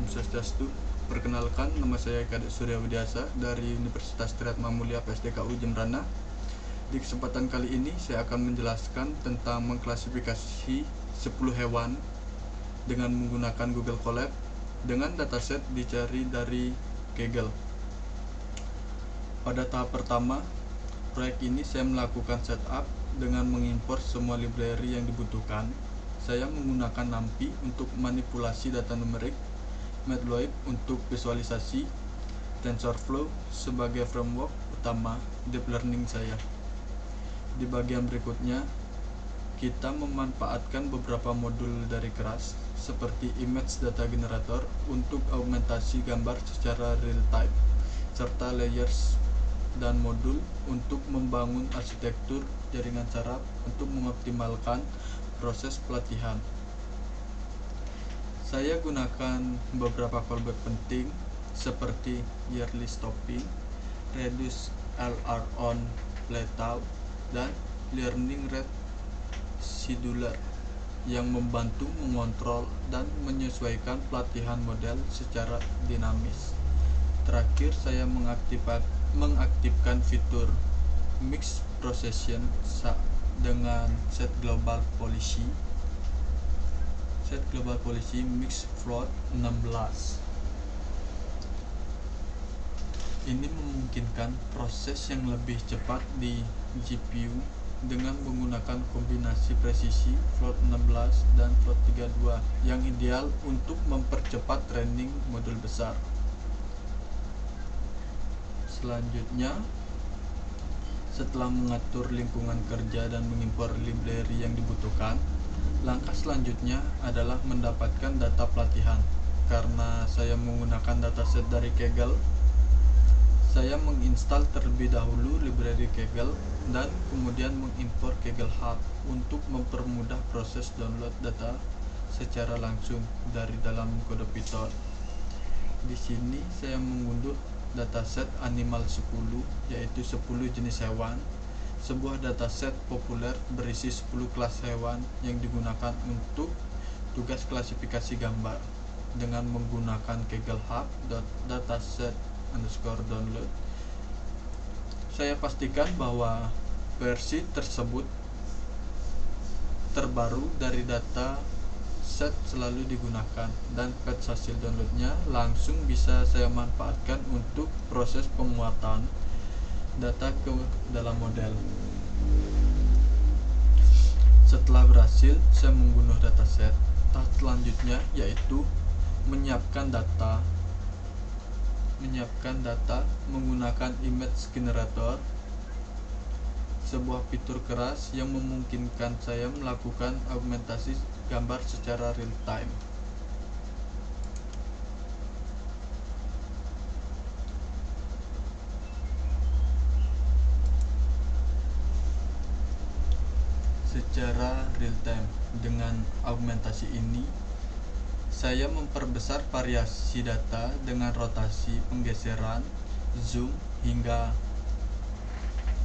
Swastiastu. Perkenalkan, nama saya Kadek Surya Widiasa dari Universitas Tridharma Mulia PSDKU Jembrana. Di kesempatan kali ini saya akan menjelaskan tentang mengklasifikasi 10 hewan dengan menggunakan Google Colab dengan dataset dicari dari Kaggle. Pada tahap pertama proyek ini saya melakukan setup dengan mengimpor semua library yang dibutuhkan. Saya menggunakan NumPy untuk manipulasi data numerik, Matplotlib untuk visualisasi, TensorFlow sebagai framework utama deep learning saya. Di bagian berikutnya, kita memanfaatkan beberapa modul dari Keras seperti Image Data Generator untuk augmentasi gambar secara real time, serta layers dan modul untuk membangun arsitektur jaringan saraf untuk mengoptimalkan proses pelatihan. Saya gunakan beberapa callback penting seperti yearly stopping, reduce LR on plateau, dan learning rate scheduler yang membantu mengontrol dan menyesuaikan pelatihan model secara dinamis. Terakhir, saya mengaktifkan fitur mix procession dengan set global policy mix float 16. Ini memungkinkan proses yang lebih cepat di GPU dengan menggunakan kombinasi presisi float 16 dan float 32 yang ideal untuk mempercepat training modul besar. Selanjutnya, setelah mengatur lingkungan kerja dan mengimpor library yang dibutuhkan, langkah selanjutnya adalah mendapatkan data pelatihan. Karena saya menggunakan dataset dari Kaggle, saya menginstal terlebih dahulu library Kaggle dan kemudian mengimpor Kaggle Hub untuk mempermudah proses download data secara langsung dari dalam kode Python. Di sini saya mengunduh dataset Animal 10, yaitu 10 jenis hewan, sebuah dataset populer berisi 10 kelas hewan yang digunakan untuk tugas klasifikasi gambar dengan menggunakan Kaggle Hub dataset_download. Saya pastikan bahwa versi tersebut terbaru dari data set selalu digunakan, dan patch hasil downloadnya langsung bisa saya manfaatkan untuk proses penguatan data ke dalam model. Setelah berhasil, saya mengunduh dataset. Tahap selanjutnya yaitu menyiapkan data menggunakan image generator, sebuah fitur Keras yang memungkinkan saya melakukan augmentasi gambar secara real time. Secara real time, dengan augmentasi ini saya memperbesar variasi data dengan rotasi, penggeseran, zoom, hingga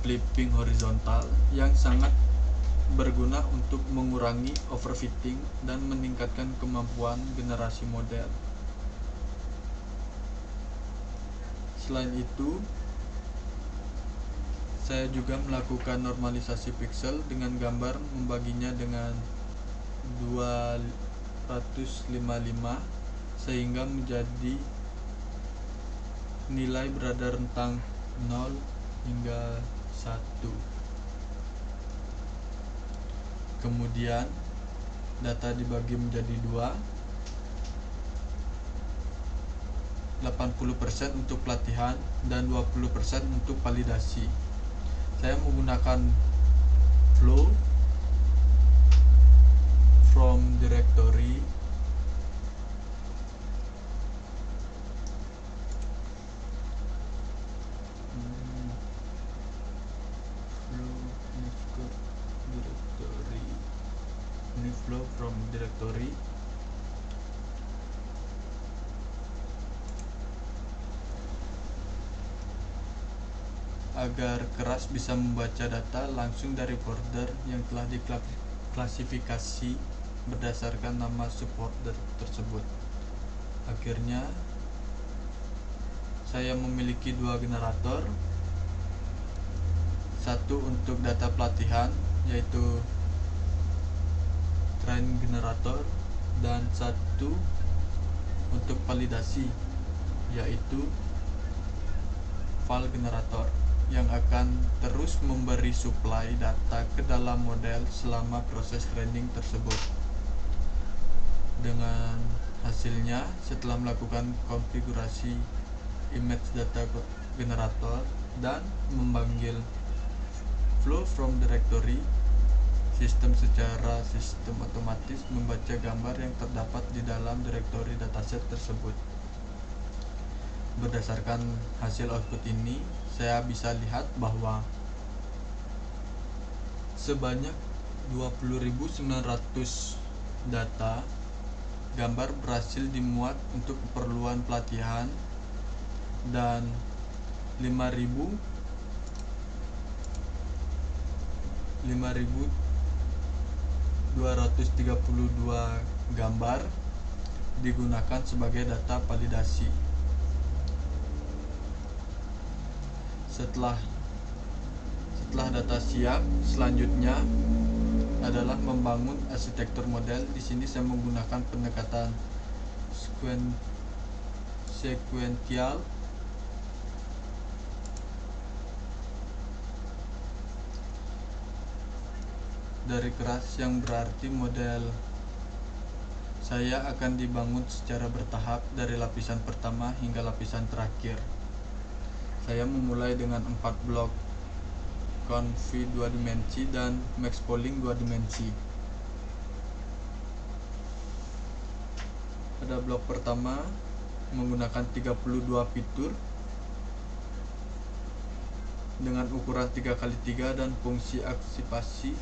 flipping horizontal yang sangat berguna untuk mengurangi overfitting dan meningkatkan kemampuan generasi model. Selain itu, saya juga melakukan normalisasi pixel dengan gambar, membaginya dengan 255 sehingga menjadi nilai berada rentang 0 hingga 1. Kemudian data dibagi menjadi 2, 80% untuk pelatihan dan 20% untuk validasi. Saya menggunakan flow from directory flow from directory agar Keras bisa membaca data langsung dari folder yang telah diklasifikasi berdasarkan nama subfolder tersebut. akhirnya saya memiliki dua generator, satu untuk data pelatihan yaitu train generator, dan satu untuk validasi yaitu val generator yang akan terus memberi suplai data ke dalam model selama proses training tersebut. Dengan hasilnya, setelah melakukan konfigurasi image data generator dan memanggil flow from directory, sistem otomatis membaca gambar yang terdapat di dalam direktori dataset tersebut. Berdasarkan hasil output ini, saya bisa lihat bahwa sebanyak 20.900 data gambar berhasil dimuat untuk keperluan pelatihan dan 5.232 gambar digunakan sebagai data validasi. Setelah data siap, selanjutnya adalah membangun arsitektur model. Di sini saya menggunakan pendekatan sekuensial dari keras, yang berarti model saya akan dibangun secara bertahap dari lapisan pertama hingga lapisan terakhir. Saya memulai dengan 4 blok conv 2 dimensi dan max polling 2 dimensi. Pada blok pertama menggunakan 32 fitur dengan ukuran 3x3 dan fungsi aksipasi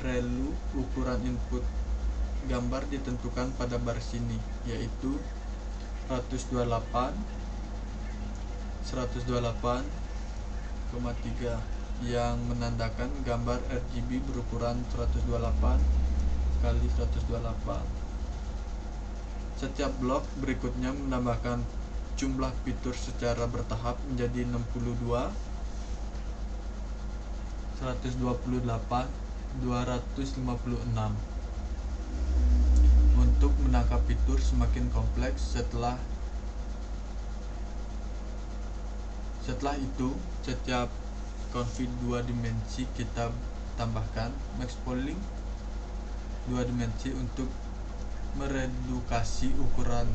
relu. Ukuran input gambar ditentukan pada baris ini, yaitu 128,3 yang menandakan gambar RGB berukuran 128 kali 128. Setiap blok berikutnya menambahkan jumlah fitur secara bertahap menjadi 62, 128, 256 untuk menangkap fitur semakin kompleks. Setelah itu, setiap conv 2 dimensi kita tambahkan max polling 2 dimensi untuk meredukasi ukuran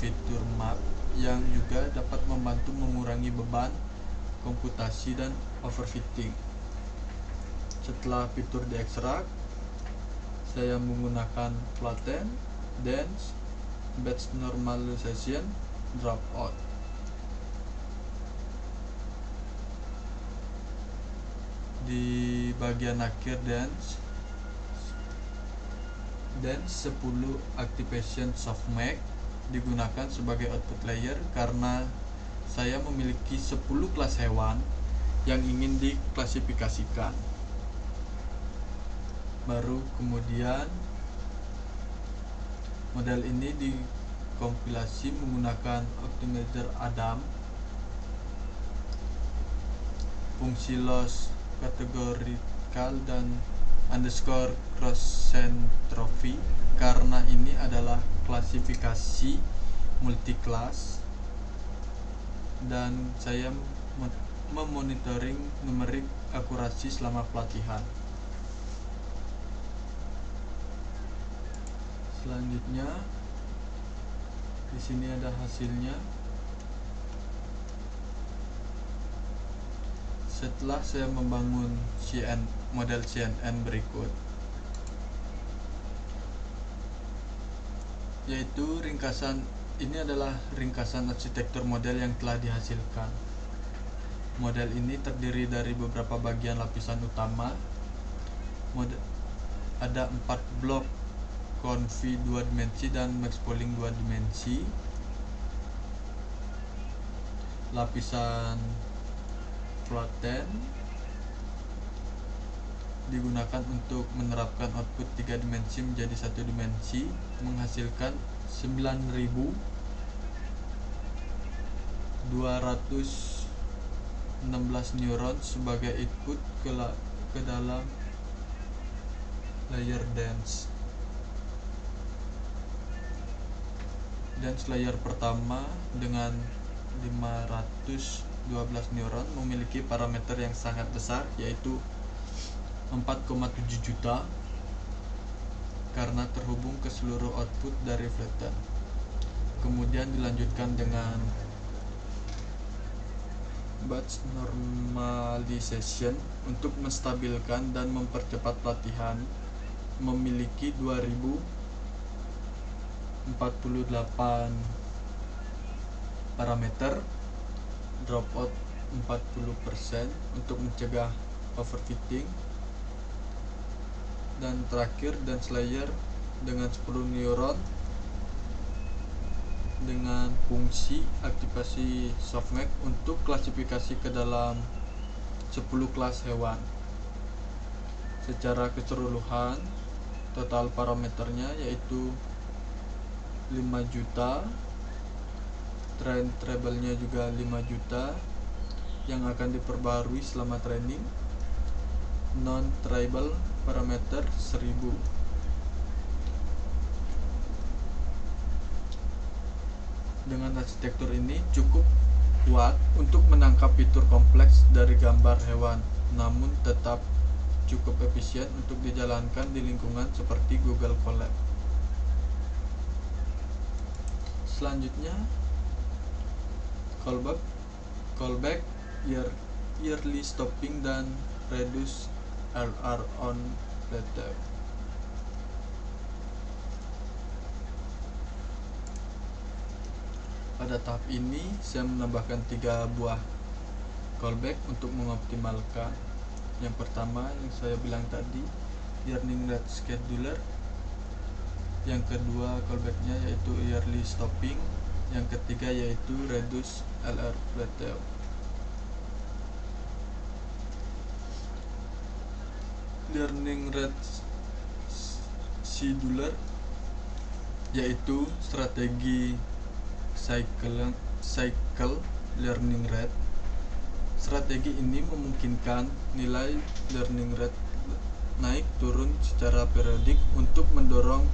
fitur map, yang juga dapat membantu mengurangi beban komputasi dan overfitting. Setelah fitur diekstrak, saya menggunakan flatten, dense, batch normalization, dropout. Di bagian akhir dense 10 activation softmax digunakan sebagai output layer karena saya memiliki 10 kelas hewan yang ingin diklasifikasikan. Baru kemudian model ini dikompilasi menggunakan optimizer Adam, fungsi loss kategorikal, dan underscore cross entropy karena ini adalah klasifikasi multiclass, dan saya memonitoring numerik akurasi selama pelatihan. Selanjutnya di sini ada hasilnya. Setelah saya membangun model CNN berikut, yaitu ini adalah ringkasan arsitektur model yang telah dihasilkan. Model ini terdiri dari beberapa bagian lapisan utama. Ada 4 blok conv 2 dimensi dan max polling 2 dimensi. Lapisan flatten digunakan untuk menerapkan output 3 dimensi menjadi 1 dimensi, menghasilkan 9.216 neuron sebagai input ke dalam layer dense. Dense layer pertama dengan 512 neuron memiliki parameter yang sangat besar, yaitu 4,7 juta karena terhubung ke seluruh output dari flatten. Kemudian dilanjutkan dengan batch normalization untuk menstabilkan dan mempercepat pelatihan, memiliki 2048 parameter, dropout 40% untuk mencegah overfitting, dan terakhir dense layer dengan 10 neuron dengan fungsi aktivasi softmax untuk klasifikasi ke dalam 10 kelas hewan. Secara keseluruhan total parameternya yaitu 5 juta, trainable-nya juga 5 juta yang akan diperbarui selama training, non-trainable parameter 1000. Dengan arsitektur ini cukup kuat untuk menangkap fitur kompleks dari gambar hewan, namun tetap cukup efisien untuk dijalankan di lingkungan seperti Google Colab. Selanjutnya, callback, yearly stopping, dan reduce RR on plateau. Pada tahap ini, saya menambahkan 3 buah callback untuk mengoptimalkan. Yang pertama yang saya bilang tadi, learning rate scheduler. Yang kedua callbacknya yaitu yearly stopping. Yang ketiga yaitu reduce LR plateau. Learning rate scheduler yaitu strategi cycle learning rate. Strategi ini memungkinkan nilai learning rate naik turun secara periodik untuk mendorong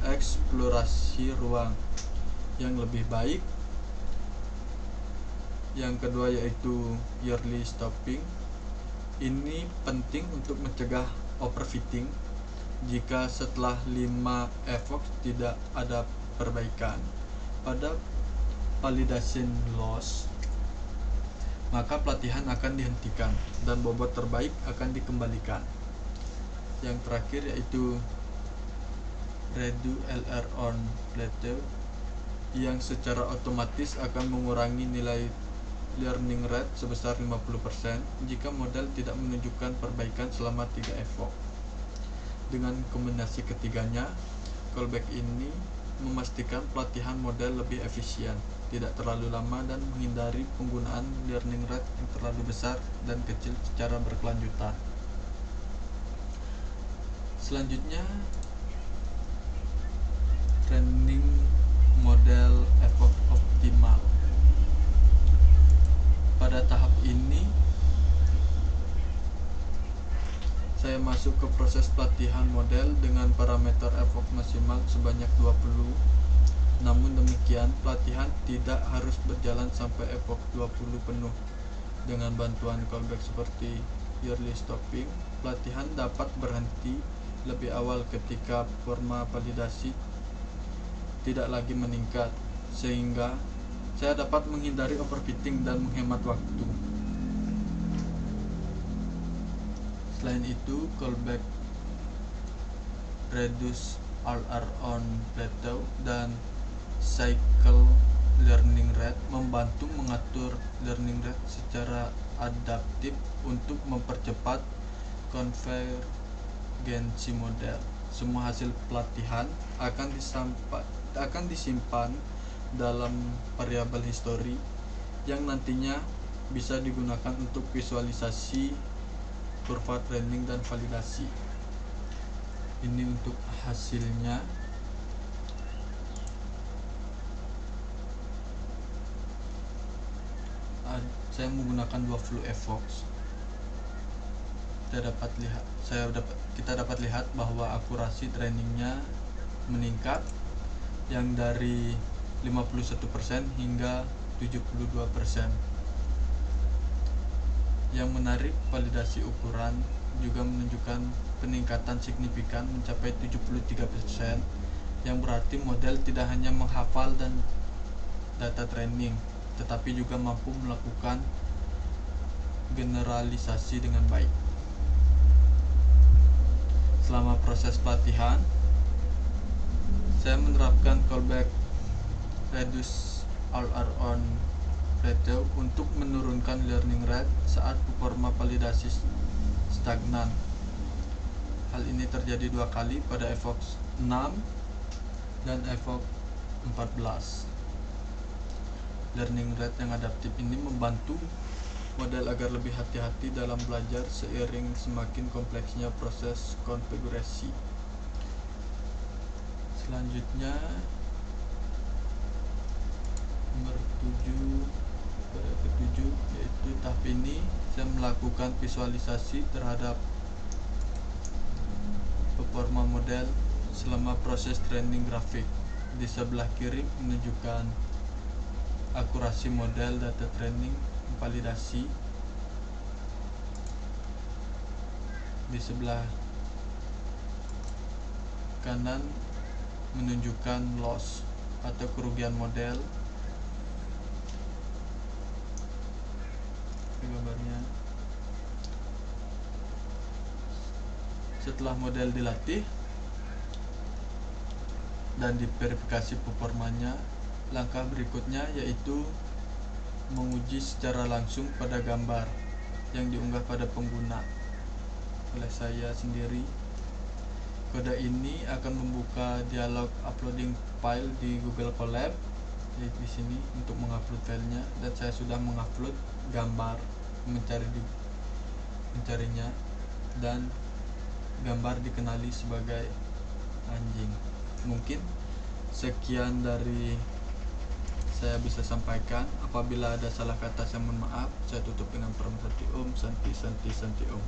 eksplorasi ruang yang lebih baik. Yang kedua yaitu yearly stopping. Ini penting untuk mencegah overfitting jika setelah 5 epoch tidak ada perbaikan pada validation loss, maka pelatihan akan dihentikan dan bobot terbaik akan dikembalikan. Yang terakhir yaitu reduce LR on plateau, yang secara otomatis akan mengurangi nilai learning rate sebesar 50% jika model tidak menunjukkan perbaikan selama 3 epoch. Dengan kombinasi ketiganya, callback ini memastikan pelatihan model lebih efisien, tidak terlalu lama, dan menghindari penggunaan learning rate yang terlalu besar dan kecil secara berkelanjutan. Selanjutnya, training model epoch optimal. Pada tahap ini, saya masuk ke proses pelatihan model dengan parameter epoch maksimal sebanyak 20. Namun demikian, pelatihan tidak harus berjalan sampai epoch 20 penuh. Dengan bantuan callback seperti yearly stopping, pelatihan dapat berhenti lebih awal ketika performa validasi tidak lagi meningkat, sehingga saya dapat menghindari overfitting dan menghemat waktu. Selain itu, callback reduce RR on plateau dan cycle learning rate membantu mengatur learning rate secara adaptif untuk mempercepat konvergensi model. Semua hasil pelatihan akan disimpan dalam variabel history yang nantinya bisa digunakan untuk visualisasi kurva training dan validasi. Ini untuk hasilnya. saya menggunakan 2 flu evox. Kita dapat lihat bahwa akurasi trainingnya meningkat yang dari 51% hingga 72%. Yang menarik, validasi ukuran juga menunjukkan peningkatan signifikan mencapai 73%, yang berarti model tidak hanya menghafal dan data training, tetapi juga mampu melakukan generalisasi dengan baik. Selama proses pelatihan, saya menerapkan callback reduce all are on ratio untuk menurunkan learning rate saat performa validasi stagnan. Hal ini terjadi 2 kali pada evox 6 dan evox 14. Learning rate yang adaptif ini membantu model agar lebih hati-hati dalam belajar seiring semakin kompleksnya proses konfigurasi. Selanjutnya nomor 7, pada ke-7, yaitu tahap ini saya melakukan visualisasi terhadap performa model selama proses training grafik. Di sebelah kiri menunjukkan akurasi model data training validasi. Di sebelah kanan menunjukkan loss atau kerugian model. Gambarnya. Setelah model dilatih dan diverifikasi performanya, langkah berikutnya yaitu menguji secara langsung pada gambar yang diunggah pada pengguna oleh saya sendiri. Kode ini akan membuka dialog uploading file di Google Colab, yaitu di sini untuk mengupload filenya, dan saya sudah mengupload gambar, mencarinya, dan gambar dikenali sebagai anjing. Mungkin sekian dari saya bisa sampaikan. Apabila ada salah kata saya mohon maaf. Saya tutup dengan Santi Om.